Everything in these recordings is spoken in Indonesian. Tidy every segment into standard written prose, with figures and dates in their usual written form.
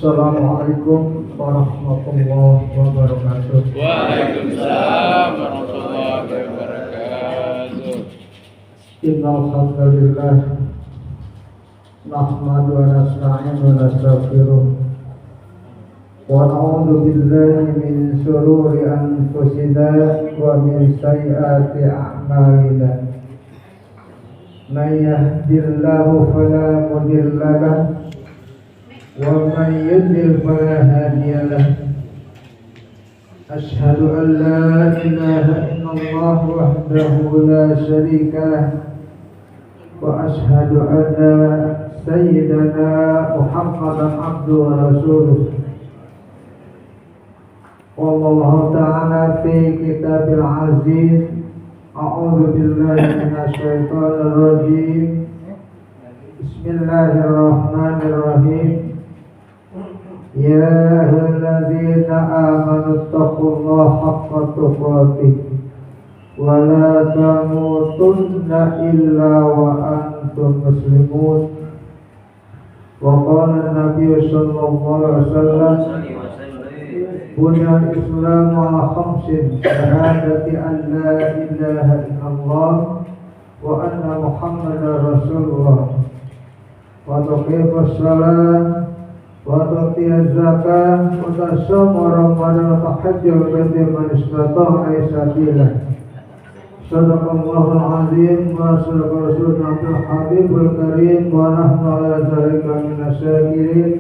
Assalamualaikum warahmatullahi wabarakatuh. Waalaikumsalam warahmatullahi wabarakatuh. Innal hamdalillah nahmadu wa nasta'inu wa nastaghfiruh wa na'udzu billahi min shururi anfusina wa min sayyiati a'malina. May yahdihillahu fala mudilla lahu ومن يضلل فلا هادي له. أشهد أن لا إله إلا الله وحده لا شريك له وأشهد أن سيدنا محمدا عبده ورسوله. قال الله تعالى في كتابه العزيز أعوذ بالله من الشيطان الرجيم بسم الله الرحمن الرحيم يا أيها الذين آمنوا اتقوا الله حق تقاته ولا تموتن إلا وأنتم مسلمون. وقال النبي صلى الله عليه وسلم بني الإسلام على خمس شهادة أن لا إله إلا الله وأن محمدا رسول الله وتقيم الصلاة وتؤتي الزكاة وتصوم رمضان وتحج البيت من استطاع إليه سبيلا. صدق الله العظيم وصدق رسوله الحبيب الكريم ونحن على ذلك من الشاكرين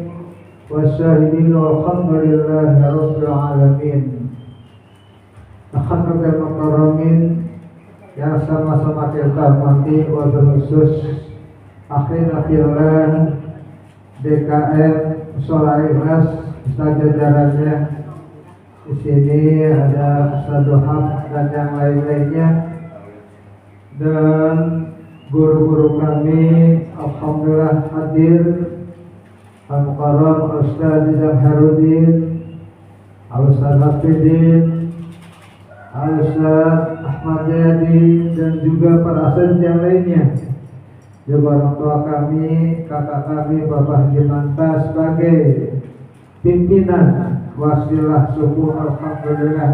والشاهدين والحمد لله رب العالمين. Akhirul mukarramin yang sama-sama kita hormati wabil khusus akhirnya fillah DKM Sholat Ikhlas Ustaz jajarannya di sini ada Ustaz Duhab dan yang lain-lainnya dan guru-guru kami alhamdulillah hadir Al-Mukarram Ustaz Harudin, Al-Ustaz Hafidin, Al-Ustaz Ahmad Jayadi dan juga para asisten yang lainnya. Juga orang tua kami, kakak kami, Bapak Haji Manta sebagai pimpinan wasilah suku. Alhamdulillah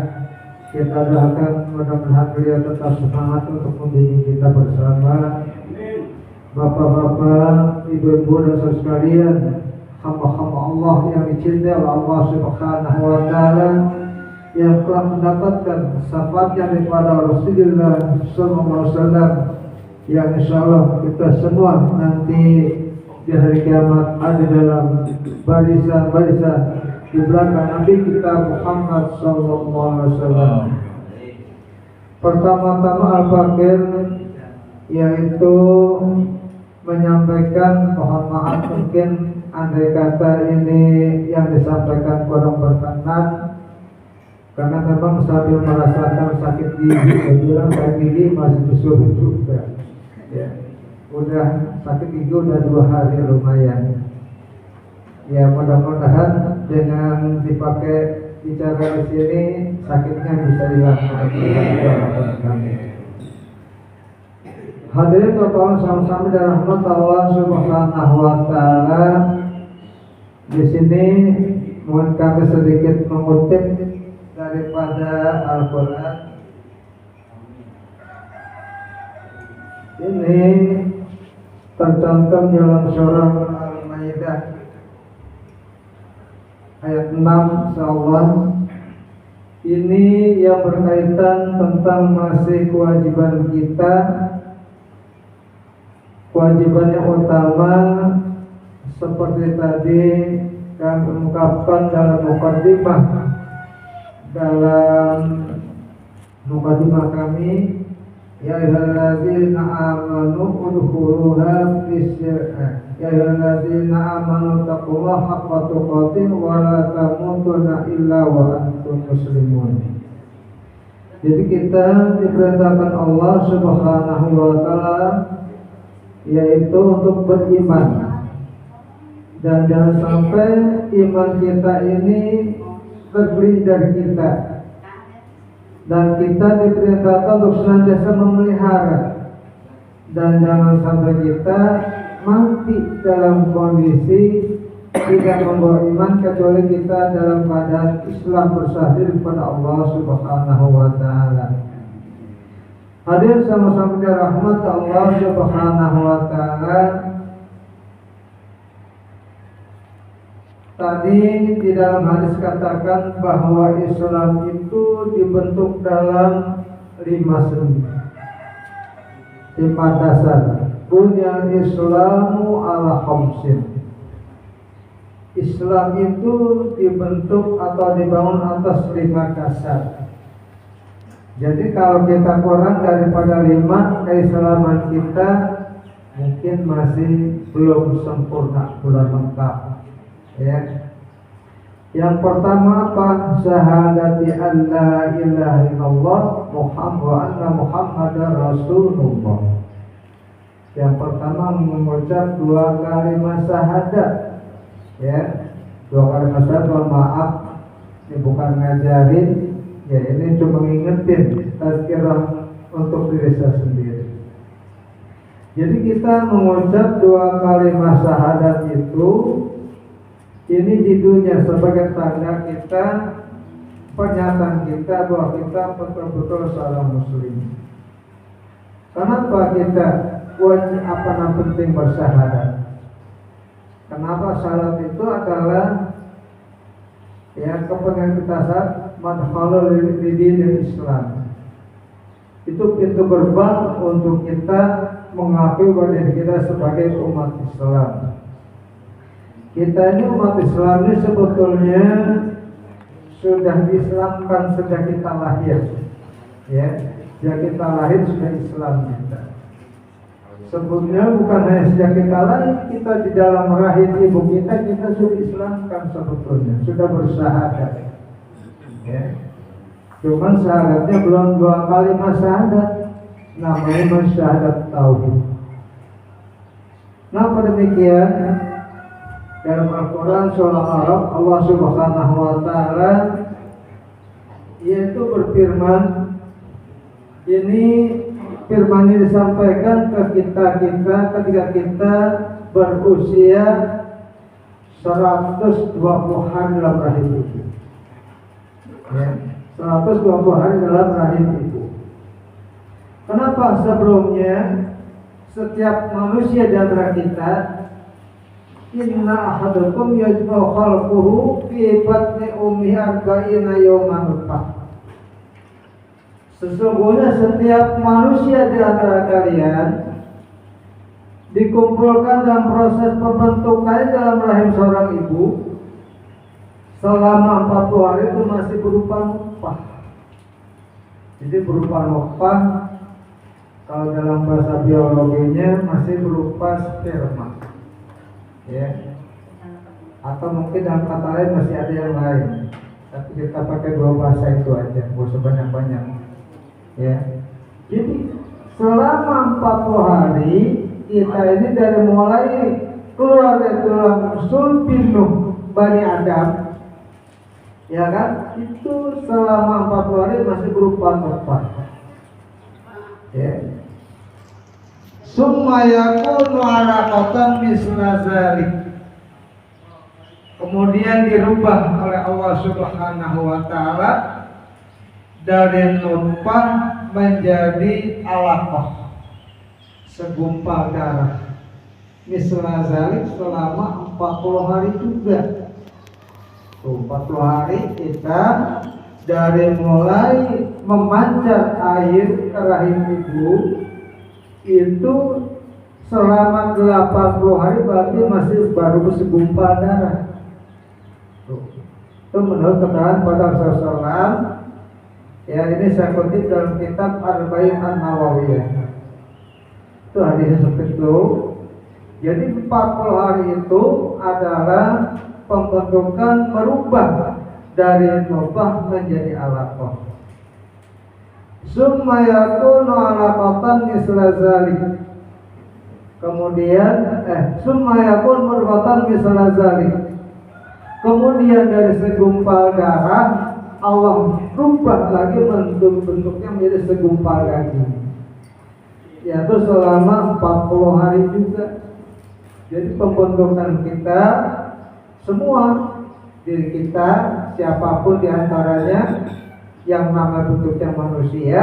kita doakan mudah-mudahan beliau tetap semangat untuk membimbing kita bersama. Bapak-bapak, ibu-ibu dan saudara sekalian, hamba-hamba Allah yang dicintai oleh Allah Subhanahu wa taala yang telah mendapatkan syafaatnya daripada Rasulullah sallallahu alaihi wasallam, yang insyaallah kita semua nanti di hari kiamat ada dalam barisan-barisan di belakang Nabi kita Muhammad sallallahu alaihi wasallam. Pertama-tama Al-Fakir yaitu menyampaikan, mohon maaf mungkin andai kata ini yang disampaikan kurang berkenan karena memang sambil merasakan sakit gigi, saya bilang sakit gigi masih disuruh juga. Ya, udah sakit gigi udah 2 hari lumayan. Ya, mudah-mudahan dengan dipakai bicara di sini sakitnya bisa hilang. Hadirin Bapak sama-sama dan rahmat Allah Subhanahu wa taala. Di sini mohon kami sedikit mengutip daripada Al-Qur'an. Ini tercantum dalam surah Al-Maidah ayat 6 insyaallah. Ini yang berkaitan tentang masih kewajiban kita, kewajiban yang utama seperti tadi kami ungkapkan dalam mukadimah kami. Ya ayyuhallazina amanu udkhuluha ya ayyuhallazina amanu taqullaha haqqa tuqatih wa la tamutunna illa wa antum muslimun. Jadi kita diperintahkan Allah Subhanahu wa taala yaitu untuk beriman. Dan jangan sampai iman kita ini lebih dari kita. Dan kita diperintahkan untuk senantiasa memelihara. Dan jangan sampai kita mati dalam kondisi tidak membawa iman kecuali kita dalam keadaan Islam bersahdir kepada Allah Subhanahu wa taala. Hadir sama-sama rahmat Allah Subhanahu wa taala. Tadi di dalam hadis katakan bahwa Islam itu dibentuk dalam 5 sendi, 5 dasar. Bunyal Islamu ala khamsin. Islam itu dibentuk atau dibangun atas 5 dasar. Jadi kalau kita kurang daripada 5, keislaman kita mungkin masih belum sempurna, belum lengkap. Ya. Yang pertama apa? Syahadati an la ilaha illallah wa anna Muhammadar Rasulullah. Yang pertama mengucap 2 kalimat syahadat. Ya, 2 kalimat syahadat, mohon maaf, ini bukan ngajarin, ya ini cuma ngingetin tazkirah untuk diri saya sendiri. Jadi kita mengucap 2 kalimat syahadat itu, ini di dunia sebagai tanda kita, pernyataan kita bahwa kita betul-betul seorang muslim. Kenapa kita wajib penting bersyahadat? Kenapa syahadat itu adalah kepentingan kita saat madkhalul lidinil Islam. Itu pintu gerbang untuk kita mengakui bahwa diri kita sebagai umat Islam. Kita ini umat Islam ini sebetulnya sudah diislamkan sejak kita lahir. Ya, sejak kita lahir sudah Islam kita. Sebelumnya bukan hanya sejak kita lahir, kita di dalam rahim ibu kita sudah Islamkan sebetulnya, sudah bersyahadat. Ya. Cuman syahadatnya belum 2 kalimat syahadat, namanya syahadat tauhid. Kenapa demikian? Dalam Al-Quran surah Al-Araf Allah Subhanahu wa taala yaitu berfirman, ini firman ini disampaikan ke kita ketika kita berusia 120 hari dalam rahim ibu. Ya, 120 hari dalam rahim ibu. Kenapa sebelumnya setiap manusia di antara kita, inna ahadukum yajma'u khalquhu fi batni ummihi 40 yawman nutfah. Sesungguhnya setiap manusia di antara kalian dikumpulkan dalam proses pembentukan dalam rahim seorang ibu selama 40 hari itu masih berupa nutfah. Jadi berupa nutfah, kalau dalam bahasa biologinya masih berupa sperma. Ya. Atau mungkin dalam kata lain masih ada yang lain. Tapi kita pakai 2 bahasa itu aja, gak usah banyak-banyak. Ya. Jadi selama 40 hari kita ini dari mulai keluar dari tulang sulbi Nuh Bani Adam, ya kan? Itu selama 40 hari masih berupa nutfah. Ya. Summa yakunu alaqatan misla zalik. Kemudian dirubah oleh Allah Subhanahu wa taala dari nutfah menjadi alaqah, segumpal darah. Misla zalik selama 40 hari juga. 40 hari kita dari mulai memancar air ke rahim ibu itu selama 80 hari berarti masih baru segumpal darah. Itu menurut keterangan pada Rasulullah. Ya, ini saya kutip dalam kitab Arba'in An-Nawawiyah. Itu hadisnya seperti itu. Jadi 40 hari itu adalah pembentukan merubah dari nutfah menjadi alaqah. Summa yakunu alaqatan misla zalik. Kemudian summa yakun murghatan misla zalik. Kemudian dari segumpal darah Allah rubah lagi bentuknya menjadi segumpal daging. Yaitu selama 40 hari juga. Jadi pembentukan kita semua diri kita, siapapun diantaranya yang nama bentuknya manusia,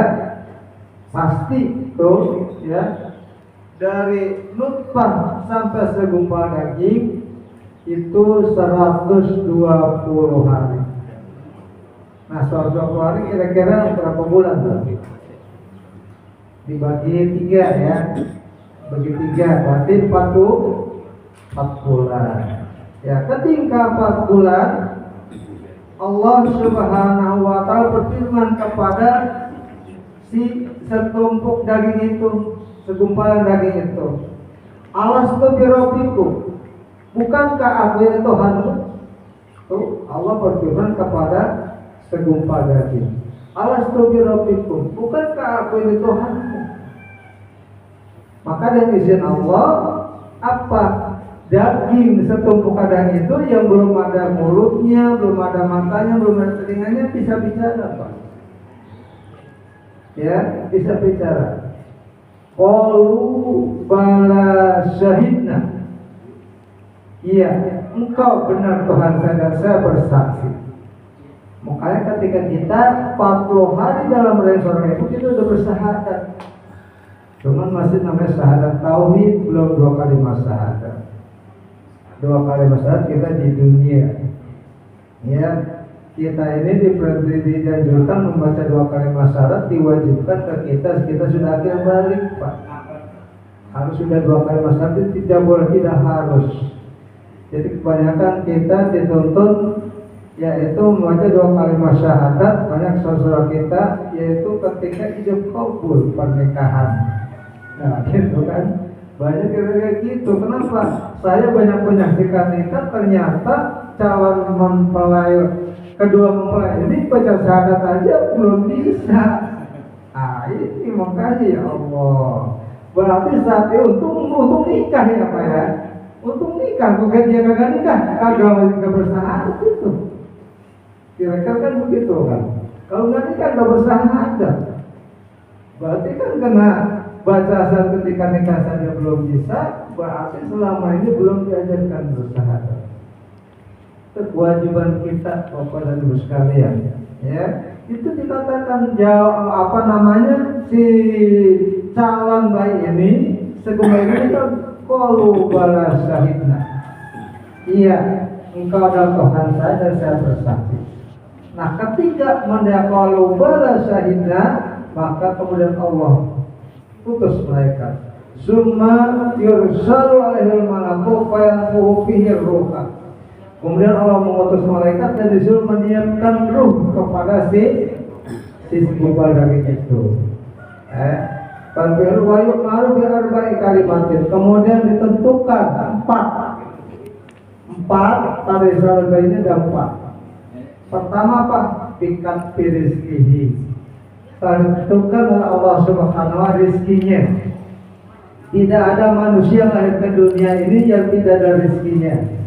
pasti tuh ya, dari nutfah sampai segumpal daging itu 120 hari. Nah 120 hari kira-kira berapa bulan tuh? Dibagi 3 ya, bagi 3 berarti 4 bulan. Ya, ketika 4 bulan Allah Subhanahu wa Ta'ala berfirman kepada si setumpuk daging itu, segumpalan daging itu, alastu birabbikum, bukankah aku ini Tuhanmu? Tuh Allah berfirman kepada segumpal daging, alastu birabbikum, bukankah aku ini Tuhanmu? Maka dengan izin Allah, apa? Daging setumpuk daging itu yang belum ada mulutnya, belum ada matanya, belum ada telinganya bisa bicara, Pak. Ya, bisa bicara. Qalu bala syahidna. Iya, engkau benar Tuhan saya dan saya bersaksi. Makanya ketika kita 40 hari dalam restoran itu kita sudah bersahadat. Cuman masih namanya syahadat tauhid, belum 2 kalimat syahadat. 2 kalimat syahadat kita di dunia. Ya, kita ini dianjurkan membaca 2 kalimat syahadat, diwajibkan ke kita sudah akhir balik, Pak. Harus sudah 2 kalimat syahadat, tidak boleh, tidak harus. Jadi kebanyakan kita dituntun yaitu membaca 2 kalimat syahadat. Banyak saudara kita yaitu ketika ijab kabul pernikahan. Nah, gitu kan. Banyak kayak gitu. Kenapa? Saya banyak menyaksikan nikah, ternyata calon mempelai, kedua mempelai ini baca syahadat aja belum bisa. Ini makanya ya Allah. Berarti saat itu untuk nikah ya Pak ya. Untuk nikah, bukan dia kagak nikah, kagak bersahadat itu. Kira-kira kan begitu kan. Kalau nggak nikah nggak bersahadat. Berarti kan kena baca asal ketika nikah saja belum bisa, berarti selama ini belum diajarkan bersahadat. Itu kewajiban kita Bapak dan Ibu sekalian, ya. Itu dikatakan si calon bayi ini, segumpal ini kan qalu bala syahidna. Iya, engkau adalah Tuhan saya dan saya bersaksi. Nah, ketika mendaqalu bala syahidna, maka kemudian Allah putus malaikat. Summa yursalu alaihil malaku fayanfuhu fihi ruha. Kemudian Allah mengutus malaikat dan disuruh menyiapkan ruh kepada si segumpal daging itu. Tanbiru wa yu'maru bi arba'i kalimatin. Kemudian ditentukan 4 tadi salat bayinya ada 4. Pertama apa? Pikat rizkihi. Tentukan oleh Allah Subhanahu wa rizkinya. Tidak ada manusia yang lahir ke dunia ini yang tidak ada rizkinya.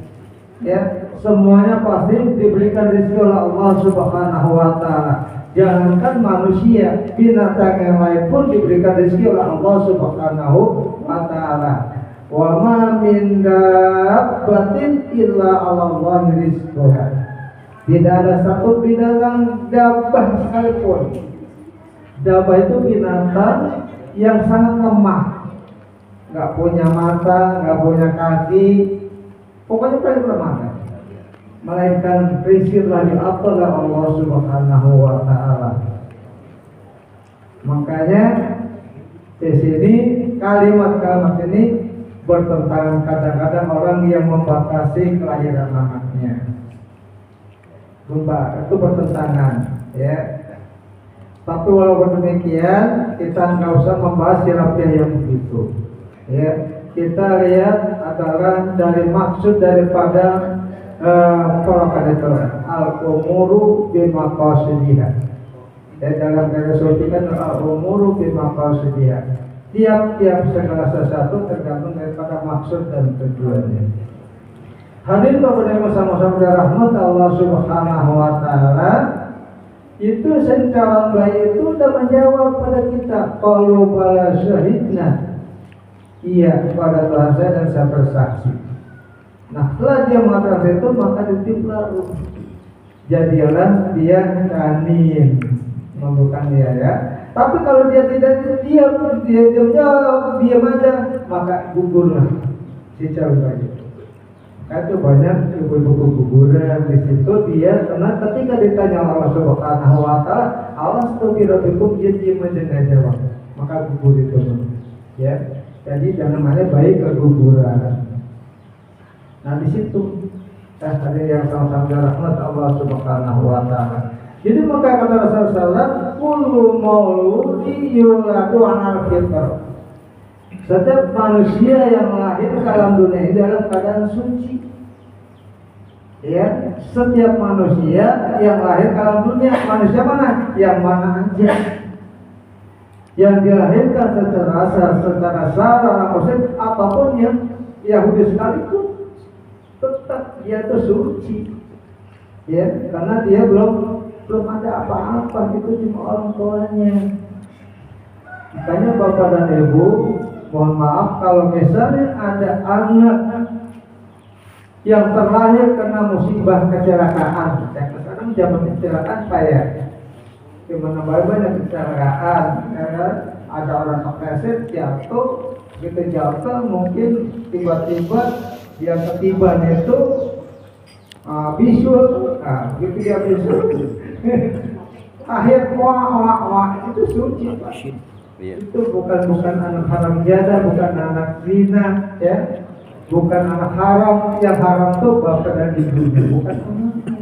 Ya, semuanya pasti diberikan rizki oleh Allah Subhanahu wa Ta'ala. Jangankan manusia, binatang yang lain pun diberikan rizki oleh Allah Subhanahu wa Ta'ala. Wa ma min dabbatin illa 'ala Allahi rizquha. Tidak ada satu binatang dabbah sekalipun. Dabbah itu binatang yang sangat lemah, nggak punya mata, nggak punya kaki, pokoknya paling lemah. Melainkan rizki telah diatur oleh Allah Subhanahu wa Ta'ala. Makanya di sini kalimat-kalimat ini bertentangan. Kadang-kadang orang yang membatasi kelahiran anaknya, itu bertentangan, ya. Tapi walaupun demikian, kita nggak usah membahas sirapiah yang begitu. Ya, kita lihat adalah dari maksud daripada al-umuru bimaqasidiha. Dan dalam filosofikan al-umuru bimaqasidiha. Tiap-tiap segala sesuatu tergantung daripada maksud dan tujuannya. Hadirin kepada sama-sama rahmat Allah Subhanahu wa Ta'ala. Itu calon bayi itu sudah menjawab pada kita, qalu bala syahidna. Iya, kepada Tuhan saya dan saya bersaksi. Nah setelah dia mengatakan itu maka ditiuplah ruh. Jadilah dia janin, bukan dia ya. Tapi kalau dia tidak diam aja, maka gugurlah si calon bayi. Itu banyak ibu-ibu guguran di situ dia karena ketika ditanya Allah Subhanahu Wa Taala, Allah Subhanahu dia diam aja nggak jawab, maka gugur itu, ya. Jadi jangan namanya baik keguguran. Nah di situ ada yang sama-sama rahmat Allah Subhanahu Wa Taala. Jadi maka kata Rasulullah, kullu mauludi yuladu alal fitrah. Setiap manusia yang lahir ke alam dunia ini dalam keadaan suci. Ya, setiap manusia yang lahir ke alam dunia, manusia mana? Yang mana aja. Yang dilahirkan secara sara Muslim apapun yang Yahudi sekalipun tetap dia itu suci. Ya, karena dia belum ada apa-apa, itu cuma orang tuanya. Makanya bapak dan ibu, mohon maaf kalau misalnya ada anak yang terlahir karena musibah kecelakaan. Ya, sekarang zaman kecelakaan kayak gimana banyak kecelakaan, ya, ada orang kepleset jatuh, gitu jatuh mungkin tiba-tiba dia ketiban itu bisul, gitu dia bisul. Akhir wah itu suci. Itu bukan anak haram jada, bukan anak zina, ya, bukan anak haram. Yang haram tuh bapak dan ibunya, bukan anaknya.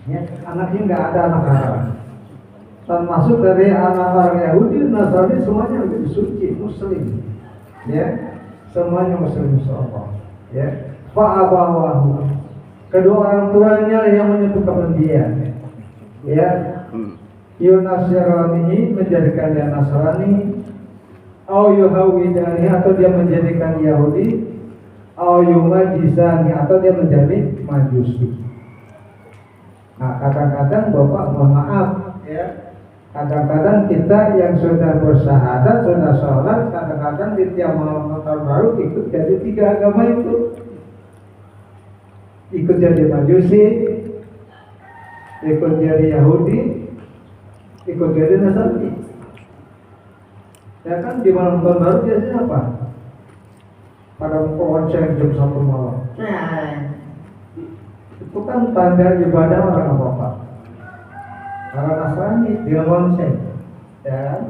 Ya, anaknya nggak ada anak haram. Termasuk dari anak orang Yahudi, Nasrani semuanya lebih suci, Muslim, ya, semuanya Muslim insyaallah, ya. Fa'abawahu, kedua orang tuanya yang menyebutkan dia, ya. Yunasirani menjadikan dia Nasrani, au yuhawidani atau dia menjadikan Yahudi, au yumajisani atau dia menjadi Majusi. Nah kadang-kadang bapak mohon maaf ya, kadang-kadang kita yang sudah bersahadat, sudah sholat, kadang-kadang di tiap malam tahun baru ikut jadi tiga agama itu, ikut jadi Majusi, ikut jadi Yahudi, ikut jadi Nasrani. Ya kan di malam tahun baru biasanya apa? Pada konser jam 1 malam. Itu kan tanda ibadah orang apa? Orang Nasrani dia konser. Ya.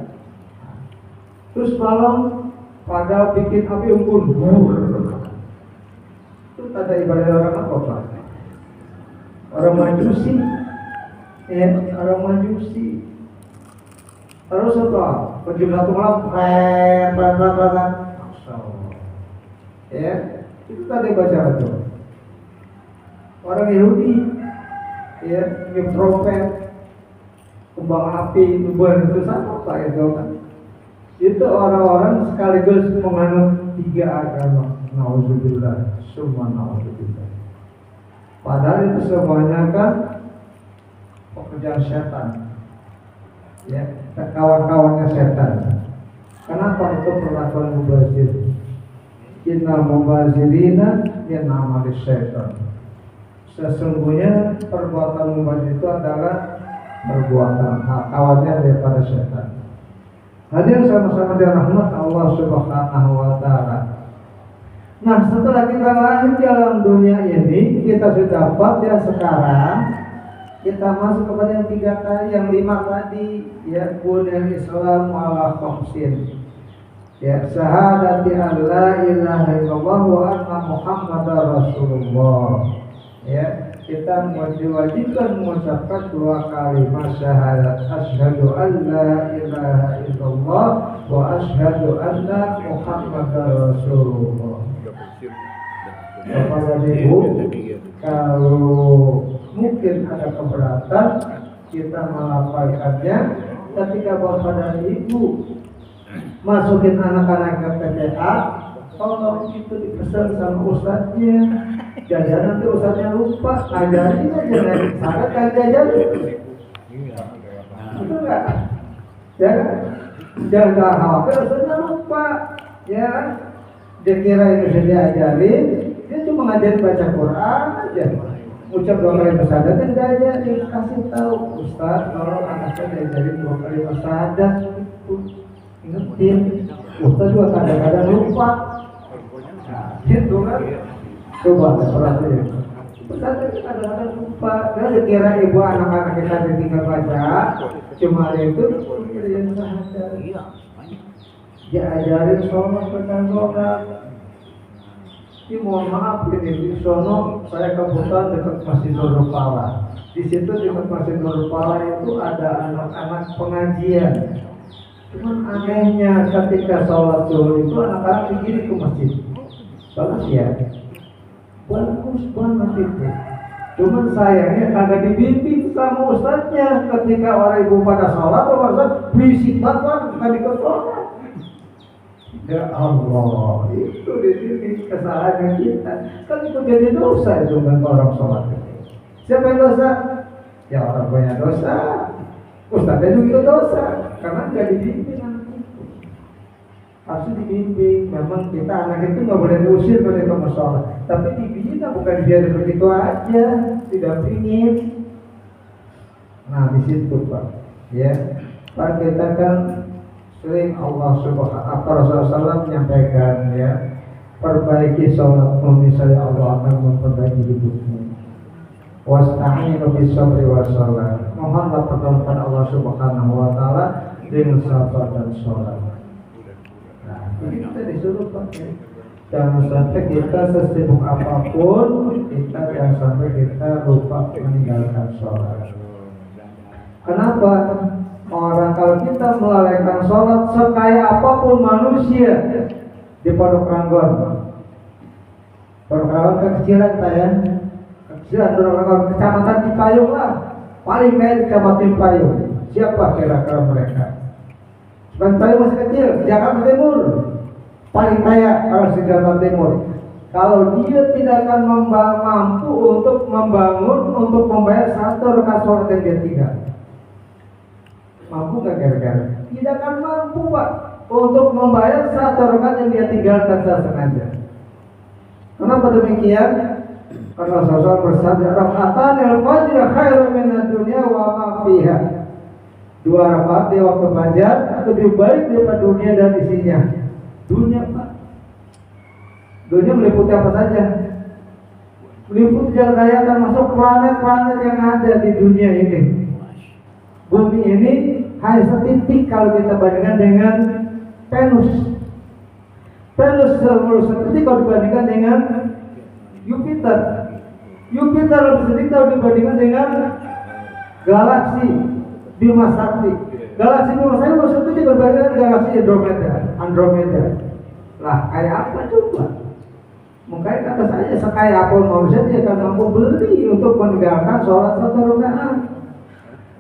Terus malam pada bikin api unggun. Itu tanda ibadah orang apa? Orang Majusi. Ya, orang Majusi. Terus apa? Penjumlah malam, ya, itu tadi baca itu. Orang Yahudi, ya, trompet, kembang api, tubuhan itu sama apa itu kan? Itu orang-orang sekaligus menganut tiga agama. Nauzubillah, semua nauzubillah. Padahal itu semuanya kan pekerjaan setan. Ya, kawan-kawannya setan. Kenapa itu perlakuan mubazir? Innal mubazirina min amali syaitan. Sesungguhnya perbuatan mubazir itu adalah perbuatan kawannya daripada setan. Hadirin sama-sama dirahmat Allah Subhanahu Wa Taala. Nah, setelah kita lahir di alam dunia ini, kita sudah dapat ya sekarang. Kita masuk kepada yang tiga tadi, yang lima tadi, ya, bunil Islam ala khamsin. Ya, syahadati an la ilaha illallah wa anna Muhammadar Rasulullah. Ya, kita diwajibkan mengucapkan dua kalimat syahadat, asyhadu an la ilaha illallah wa asyhadu anna Muhammadar Rasulullah. Bapak dan Ibu, kalau mungkin ada keberatan kita melafalkannya, ketika bapak dan ibu masukin anak-anak ke TPA, tolong itu dipesan sama ustadznya. Jangan nanti ustadznya lupa, ajarin aja dari sana kan diajarin. Betul nggak? Ya, jangan khawatir ustadznya lupa. Ya, dia kira itu sudah diajarin, dia cuma mengajari baca Quran aja. Ucap 2 kali bersyahadat dan aja dikasih tahu Ustaz kalau anak saya diajari 2 kali bersyahadat itu ingetin. Ustaz juga kadang-kadang lupa. Nah, gitu kan. Coba perhatian. Ustaz kadang-kadang lupa. Dan dikira ibu anak-anak kita tinggal baca cuma itu yang syahadat. Diajarin sholat tentang sholat. Ini mohon maaf ini di sono saya kebetulan dekat Masjid Nurul Falah. Di situ dekat Masjid Nurul Falah itu ada anak-anak pengajian. Cuman anehnya ketika sholat zuhur itu anak-anak digiring ke masjid. Bagus ya, bagus banget itu. Cuman sayangnya kagak dibimbing sama ustadznya ketika orang ibu pada sholat, orang ustadz berisik banget kan ikut sholat. Ya Allah, itu di sini kesalahan kita. Kan itu jadi dosa itu kan orang sholat. Siapa yang dosa? Ya orang punya dosa. Ustaznya juga dosa karena nggak dibimbing anak itu. Harus dibimbing. Memang kita anak itu nggak boleh diusir dari kamar sholat, tapi dibina bukan biar begitu aja, didampingin. Nah di situ Pak, ya Pak kita kan sering Allah Subhanahu Rasulullah menyampaikan ya, perbaiki sholatmu misalnya Allah akan memperbaiki hidupmu. Wasta'inu bis-sabri was-shalah. Mohonlah pertolongan Allah Subhanahu wa taala dengan sabar dan sholat. Nah, ini kita disuruh Pak ya. Jangan sampai kita sesibuk apapun, kita jangan sampai kita lupa meninggalkan sholat. Kenapa? Orang kalau kita melalaikan sholat sekaya apapun manusia di Pondok Ranggon, Pondok Ranggon kekecilan Pak ya, kekecilan Pondok Ranggon, kecamatan Cipayung lah, paling kaya kecamatan Cipayung. Siapa kira-kira mereka? Cipayung masih kecil, Jakarta Timur, paling kaya kalau di Jakarta Timur. Kalau dia tidak akan mampu untuk membangun, untuk membayar 1 rakaat sholat yang dia tinggal. Mampu nggak kira-kira? Tidak akan mampu Pak untuk membayar 1 rakaat yang dia tinggalkan secara sengaja. Kenapa demikian? Karena Rasulullah bersabda, "Raka'atan al-fajr khairun minad dunya wa ma fiha." 2 rakaat di waktu fajar lebih baik daripada dunia dan isinya. Dunia Pak. Dunia meliputi apa saja? Meliputi jalan raya termasuk planet-planet yang ada di dunia ini. Bumi ini hanya setitik kalau kita bandingkan dengan Venus. Venus setitik kalau dibandingkan dengan Jupiter. Jupiter lebih sedikit kalau dibandingkan dengan galaksi Bima Sakti. Galaksi Bima Sakti lebih sedikit berbanding dengan galaksi Andromeda. Lah kayak apa coba? Makanya kata saya sekaya apapun manusia dia akan mampu beli untuk meninggalkan sholat 1 rakaat.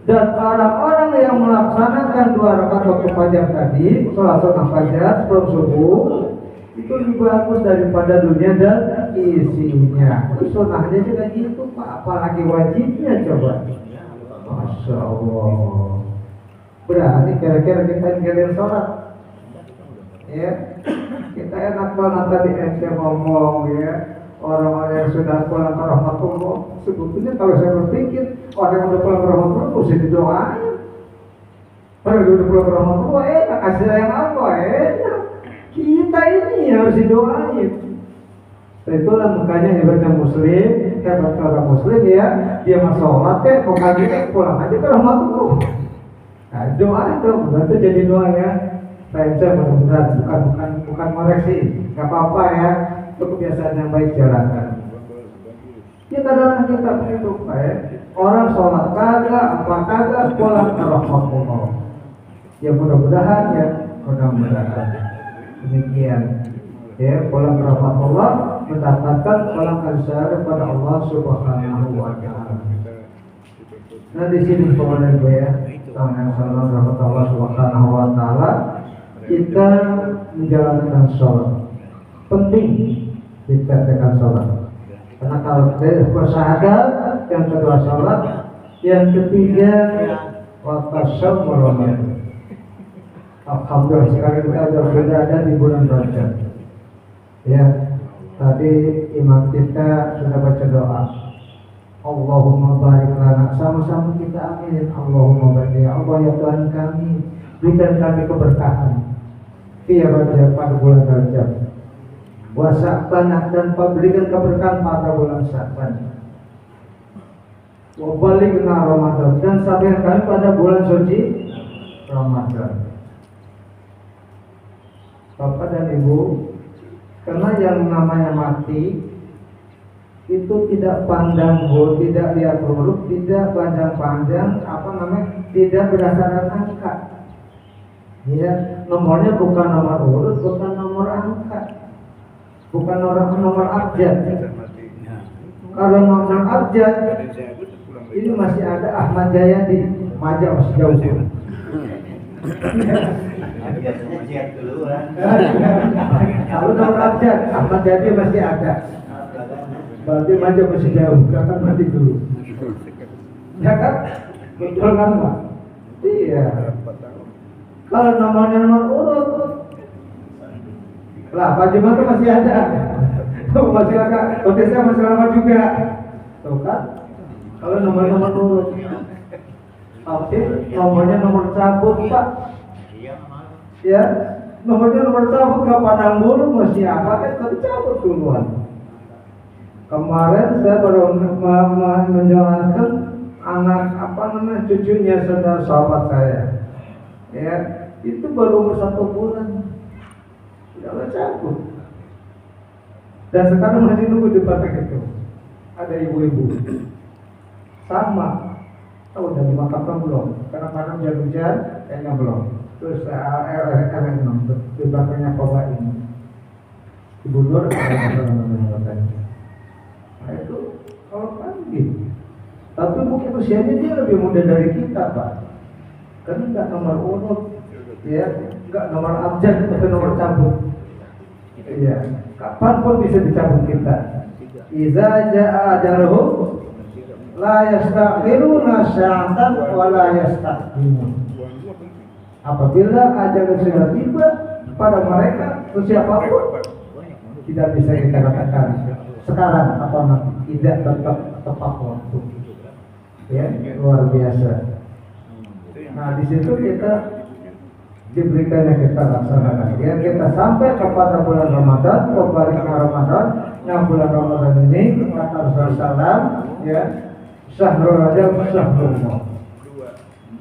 Dan orang-orang yang melaksanakan 2 rakaat waktu fajar tadi, sholat sunnah fajar sebelum subuh, itu lebih bagus daripada dunia dan isinya. Itu sunnahnya juga gitu Pak, apalagi wajibnya coba. Masya Allah. Berani kira-kira kita ninggalin sholat? Ya, kita enak banget tadi ente ngomong ya. Orang-orang yang sudah pulang ke rahmatullah, sebetulnya kalau saya berpikir orang yang sudah pulang ke rahmatullah mesti didoain. Orang yang sudah pulang ke rahmatullah, kasih sayang apa? Kita ini harus didoain. Itulah makanya hebatnya Muslim, hebat orang Muslim ya, dia mau sholat mau kaji pulang aja ke rahmatullah. Nah, doa itu berarti jadi doa ya. Saya mudah-mudahan bukan koreksi, nggak apa-apa ya. Itu kebiasaan yang baik jalankan. Ya kadang kita begitu Pak. Orang sholat kagak, apa kagak, pulang ke rahmatullah. Ya mudah-mudahan ya, mudah-mudahan demikian. Ya pulang ke rahmatullah, mendapatkan pulang kasih kepada Allah Subhanahu wa taala. Nah di sini kemudian ya, dengan salam rahmat Allah Subhanahu wa taala, kita menjalankan sholat. Penting dikatakan sholat. Karena kalau kita bersyahadat, yang kedua sholat, yang ketiga watasam warahmatullahi. Alhamdulillah sekarang kita sudah ada di bulan Rajab. Ya, Tadi imam kita sudah baca doa. Allahumma barik lana, sama-sama kita amin. Allahumma barik ya Allah ya Tuhan kami, berikan kami keberkahan fi Rajab pada bulan Rajab. Wa Sya'ban, dan berikan keberkahan pada bulan Sya'ban. Wa balighna Ramadan, dan sampai kami pada bulan suci Ramadan. Bapak dan Ibu, karena yang namanya mati itu tidak pandang bulu, tidak lihat huruf, tidak panjang-panjang, tidak berdasarkan angka. Ya, nomornya bukan nomor urut, bukan nomor angka, bukan nomor abjad. Kalau nomor abjad ini masih ada Ahmad Jayadi, Maja masih jauh. Kalau nomor abjad Ahmad Jayadi masih ada. Berarti Maja masih jauh, kata mati dulu. Ya kan? Betul kan Pak? Iya. Kalau nomornya nomor urut, lah Pak Jemaat masih ada. Tuh masih ada, potensinya masih lama juga. Tuh kan? Kalau nomor urut, tapi nomornya nomor cabut Pak. Ya, nomornya nomor cabut, gak pandang bulu masih apa kan? Tapi cabut duluan. Kemarin saya baru menjalankan anak cucunya saudara sahabat saya, ya itu baru umur 1 bulan sudah cabut, dan sekarang masih nunggu di patek itu. Ada ibu-ibu sama, tahu udah dimakamkan belum? Kadang-kadang hujan kayaknya belum. Terus di belakangnya Koba ini Ibu Nur katanya. Nah itu kalau pagi, tapi mungkin usianya dia lebih muda dari kita Pak, karena nggak nomor urut, ya nggak nomor abjad tapi nomor cabut. Iya, kapanpun bisa dicabut kita. Iza jaa ajaluhum la yastakhiruna sa'atan wa la yastaqdimun. Apabila ajal sudah tiba pada mereka, siapapun tidak bisa kita katakan sekarang atau nanti, tidak tetap tepat waktu. Ya, luar biasa. Nah, di situ kita diberikannya kita laksanakan. Ya, kita sampai kepada bulan Ramadan, kebaliknya Ramadan. Nah, bulan Ramadan ini kata Rasulullah, ya, Syahrul Rajab, Syahrul Maut,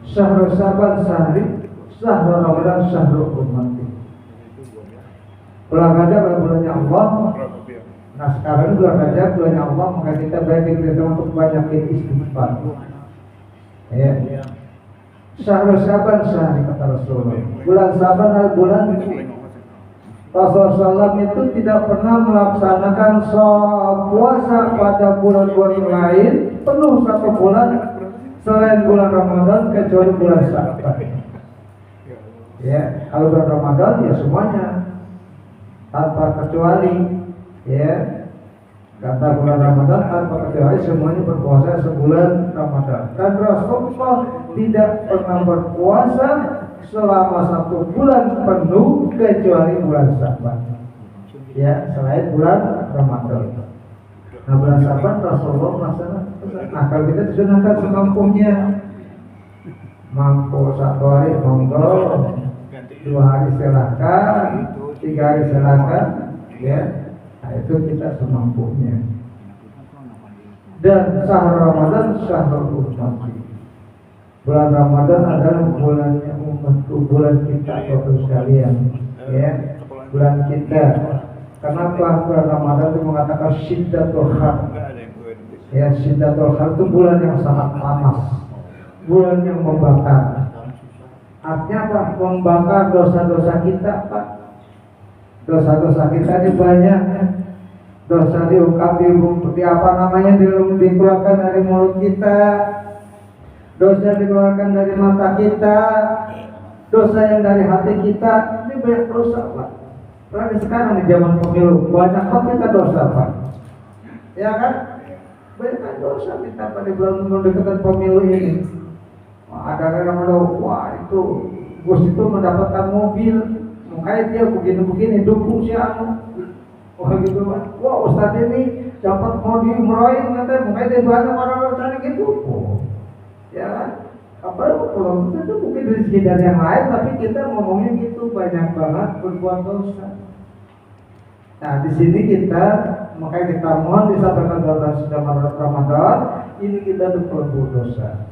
Syahrul Syaban, Syahrul Ramadan, Syahrul Ummati. Bulan Rajab adalah bulannya Allah. Nah sekarang bulan Rajab, bulannya Allah, maka kita diperintah untuk banyakin istighfar. Ya. Syahrul Syaban, syahri kata Rasulullah. Bulan Syaban adalah bulan Rasulullah SAW itu tidak pernah melaksanakan puasa pada bulan-bulan lain penuh 1 bulan selain bulan Ramadan kecuali bulan Syaban. Ya, kalau bulan Ramadan ya semuanya tanpa kecuali. Ya, kata bulan Ramadan tanpa kecuali semuanya berpuasa sebulan Ramadan. Dan Rasulullah tidak pernah berpuasa selama 1 bulan penuh kecuali bulan Syaban. Ya, selain bulan Ramadan. Nah, bulan Syaban Rasulullah melaksanakan. Nah, kalau kita disunahkan semampunya, mampu 1 hari monggo, 2 hari silakan, 3 hari silakan, ya. Nah, itu kita semampunya. Dan syahrul Ramadan syahrul ummati. Bulan Ramadan adalah bulannya umatku, bulan kita Bapak sekalian, ya. Bulan kita. Kenapa bulan Ramadan itu mengatakan syiddatul har? Ya, syiddatul har itu bulan yang sangat panas, bulan yang membakar. Artinya apa? Membakar dosa-dosa kita, Pak. Dosa-dosa kita ini banyak. Dosa diungkap dikeluarkan dari mulut kita, dosa dikeluarkan dari mata kita, dosa yang dari hati kita. Ini banyak dosa Pak. Karena sekarang di zaman pemilu banyak kok kita dosa Pak, ya kan? Banyak dosa kita pada bulan mendekatkan pemilu ini. Ada yang bilang, wah itu Gus itu mendapatkan mobil, makanya dia begini-begini dukung si anu. Oh gitu, wah Ustadz ini dapat mau diumrohin, katanya mungkin dia banyak orang-orang gitu. Oh, ya kan? Apa kalau kita tuh mungkin dari sekitar yang lain, tapi kita ngomongnya gitu banyak banget berbuat dosa. Nah di sini kita makanya kita mohon disampaikan dalam sudah Ramadan ini kita berbuat dosa.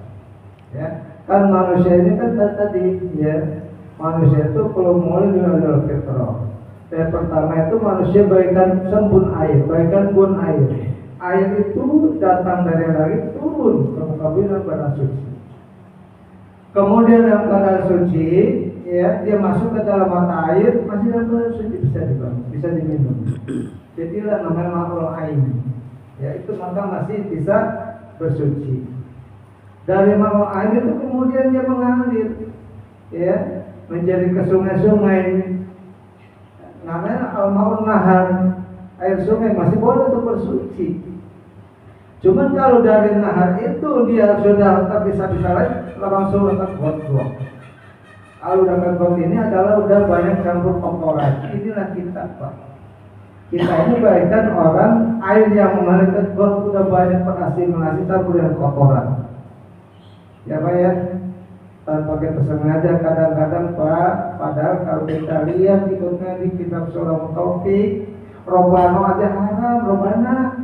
Ya, kan manusia ini kan tadi ya manusia itu kalau mulai dengan fitrah. Yang pertama itu manusia bagaikan sembun air, bagaikan bun air. Air itu datang dari langit turun ke muka bumi dalam keadaan suci. Kemudian dalam keadaan suci, ya dia masuk ke dalam mata air, masih dalam keadaan suci bisa diminum. Jadilah namanya makhluk air. Ya itu maka masih bisa bersuci. Dari makhluk air itu kemudian dia mengalir, ya menjadi ke sungai-sungai. Namanya al-ma'un nahar, air sungai masih boleh untuk bersuci. Cuman kalau dari nahar itu dia sudah tak bisa lagi langsung akan buat. Kalau udah got ini adalah udah banyak campur kotoran. Inilah kita, Pak. Kita ini bagaikan orang air yang mengalir ke got udah banyak mengasih campur dengan kotoran. Ya Pak ya. Tanpa kita sengaja kadang-kadang Pak, padahal kalau kita lihat ikutnya di kitab surah Taufik, robano aja haram, robana.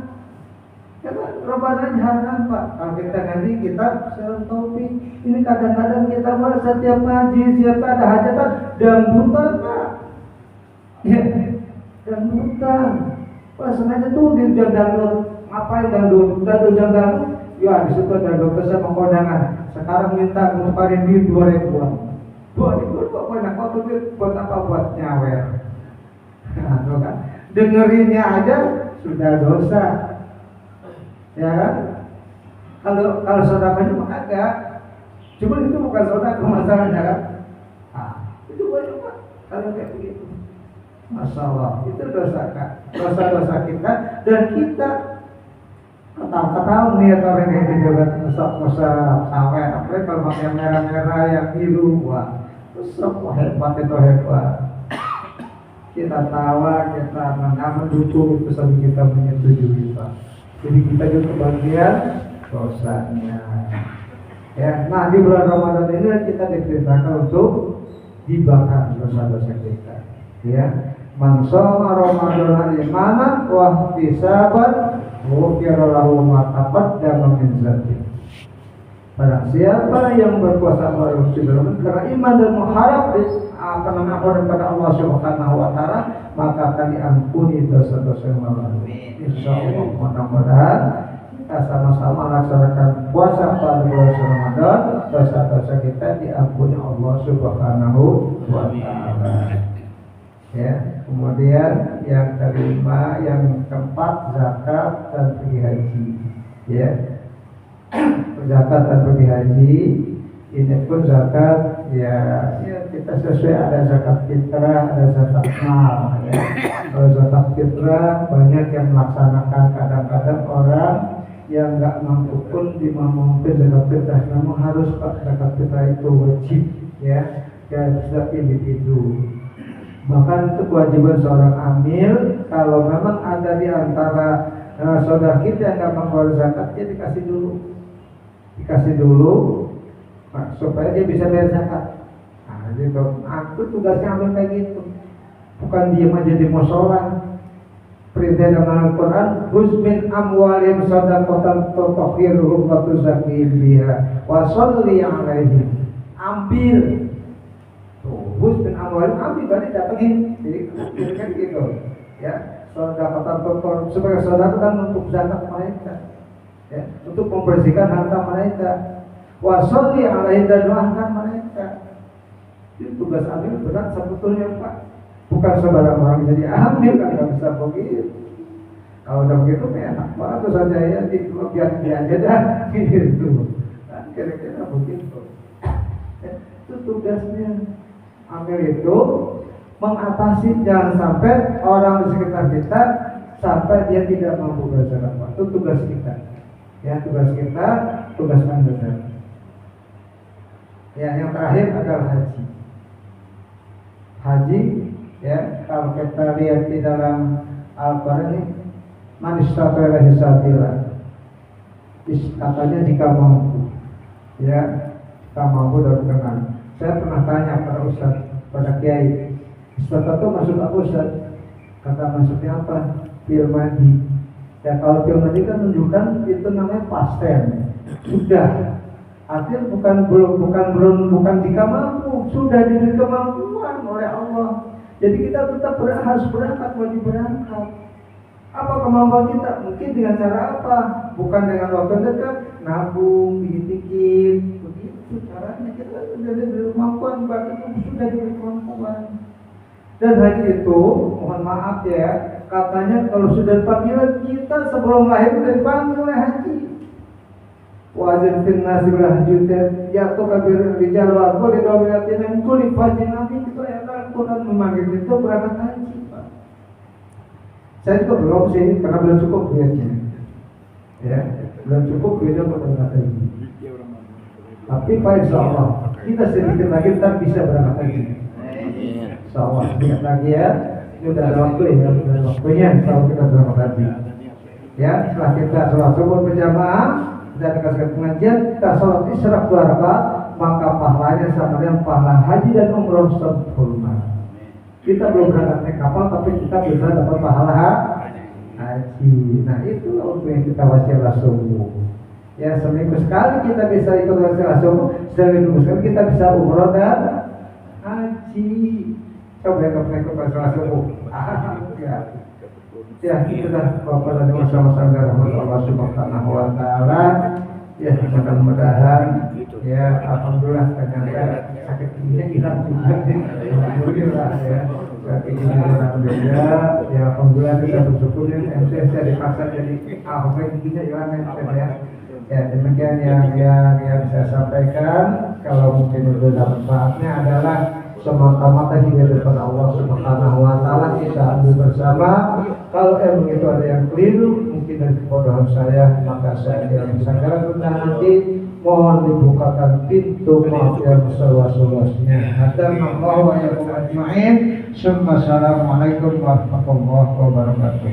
Ya Pak, robana aja haram Pak. Kalau kita ngaji kitab surah Taufik, ini kadang-kadang kita malah setiap ngaji, setiap ada hajatan dangdutan Pak. Ya, dangdutan. Pak sengaja tuh di dangdut, ngapain dangdut? Dangdut. Ya di situ ada dokter sama kondangan. Sekarang minta ngeluarin duit 2.000-an. 2.000 kok banyak waktu duit buat apa? Buat nyawer. Nah, kan? Dengerinnya aja sudah dosa. Ya kan? Kalau sedekahnya mah agak. Cuma itu bukan sedekah masalahnya kan? Ah, itu banyak Pak. Kalau kayak begitu. Masalah itu dosa kita dan kita ketahuan niat orang yang dijabat musab sawer, apalagi kalau pakai merah-merah yang biru, wah, terus hebat itu hebat. Kita tawa, kita mendukung itu sambil kita menyetujui Pak. Jadi kita juga bagian dosanya. Ya, nah di bulan Ramadan ini kita diperintahkan untuk dibakar dosa-dosa kita. Ya, man shoma Ramadan imanan wa ihtisaban ghufira lahu ma taqaddama min dzambi. Barang siapa yang berpuasa karena iman dan mengharap ampun kepada Allah Subhanahu wa taala, maka akan diampuni dosa-dosa yang lalu. Insyaallah mudah-mudahan kita sama-sama laksanakan puasa pada bulan Ramadan, dosa-dosa kita diampuni Allah Subhanahu wa taala. Ya, kemudian yang kelima, yang keempat zakat dan pergi haji. Ya, zakat dan pergi haji ini pun zakat ya kita sesuai, ada zakat fitrah, ada zakat mal. Ya. Kalau zakat fitrah banyak yang melaksanakan, kadang-kadang orang yang nggak mampu pun dimampukan zakat fitrah, namun harus zakat fitrah itu wajib ya, dan setiap individu. Bahkan itu kewajiban seorang amil. Kalau memang ada di antara saudara kita yang nggak mengeluarkan zakat, dia dikasih dulu nah, supaya dia bisa bayar zakat. Nah, jadi aku tugasnya ambil kayak gitu, bukan diam aja di musola. Perintah dalam Al-Quran, husmin amwalim sadaqatan tutahhiruhum wa tuzakkihim biha wa sholli 'alaihim. Ambil bus dan amwal ambil berarti datengin, jadi kan gitu ya. Sedekah kotor sebagai sedekah untuk zakat mereka ya, untuk membersihkan harta mereka, wasolli alaihi, dan doakan mereka. Itu tugas amil berat sebetulnya Pak, bukan sembarang orang jadi amil kan, nggak bisa begitu. Kalau udah begitu enak banget tuh saja ya, biar dia aja dah gitu kan, kira-kira begitu ya, itu tugasnya. Ambil itu mengatasi jangan sampai orang di sekitar kita sampai dia tidak mampu berzakat. Itu tugas kita. Ya, tugas kita, tugas Anda. Ya, yang terakhir adalah haji. Haji, ya, kalau kita lihat di dalam Al-Quran ini manistaqala hisabila. Katanya jika mampu, ya, jika mampu dan berkenan. Saya pernah tanya pada Ustaz, pada Kiai, Ustaz itu maksud apa Ustaz? Kata maksudnya apa? Fil madi. Ya kalau fil madi kan menunjukkan itu namanya past tense. Sudah. Artinya bukan jika mampu, sudah diberi kemampuan oleh Allah. Jadi kita tetap harus berangkat, wajib berangkat. Apa kemampuan kita? Mungkin dengan cara apa? Bukan dengan waktu dekat, nabung, dikit-dikit, begitu caranya. Kita sudah diberi kemampuan, berarti sudah diberi kemampuan. Dan haji itu, mohon maaf ya, katanya kalau sudah panggilan kita sebelum lahir sudah dipanggil oleh haji. Wazir fin nasi berhajudan ya tu kabir rijal wa kulli dawilatin dan kulli fajin nabi itu ayat Al-Quran memanggil itu berangkat haji, Pak. Saya juga belum sini karena belum cukup duitnya, ya belum cukup duitnya untuk berangkat haji. Tapi Pak Insya Allah kita sedikit lagi kita bisa berangkat haji. Insya Allah sedikit lagi ya. Ini udah ada waktu ya, udah ada waktunya. Insya Allah kita berangkat haji. Ya setelah kita sholat subuh berjamaah dan dikasihkan pengajian, kita sholat isyraq 2 rakaat, maka pahalanya sama dengan pahala haji dan umroh sempurna. Kita belum berangkat naik kapal, tapi kita bisa dapat pahala haji. Nah itu untuk yang kita wasilah subuh. Ya seminggu sekali kita bisa ikut wasilah subuh, seminggu sekali kita bisa umroh dan haji. Coba ikut wasilah subuh. Ya itulah Bapak dan Ibu sama-sama rahmatullah subhanahu wa ta'ala. Ya mudah-mudahan ya alhamdulillah ternyata sakit ini hilang juga. Alhamdulillah ya. Sakit ini alhamdulillah. Ya alhamdulillah kita bersyukur ya saya dipaksa jadi alhamdulillah giginya hilang ya. Ya demikian yang saya sampaikan. Kalau mungkin ada manfaatnya adalah semata-mata hingga depan Allah Subhanahu wa ta'ala kita ambil bersama. Kalau emang itu ada yang keliru mungkin dari kebodohan saya, maka saya yang sangat rendah nanti mohon dibukakan pintu maaf yang seluas-luasnya. Hadanallahu wa iyyakum ajma'in. Assalamualaikum warahmatullahi wabarakatuh.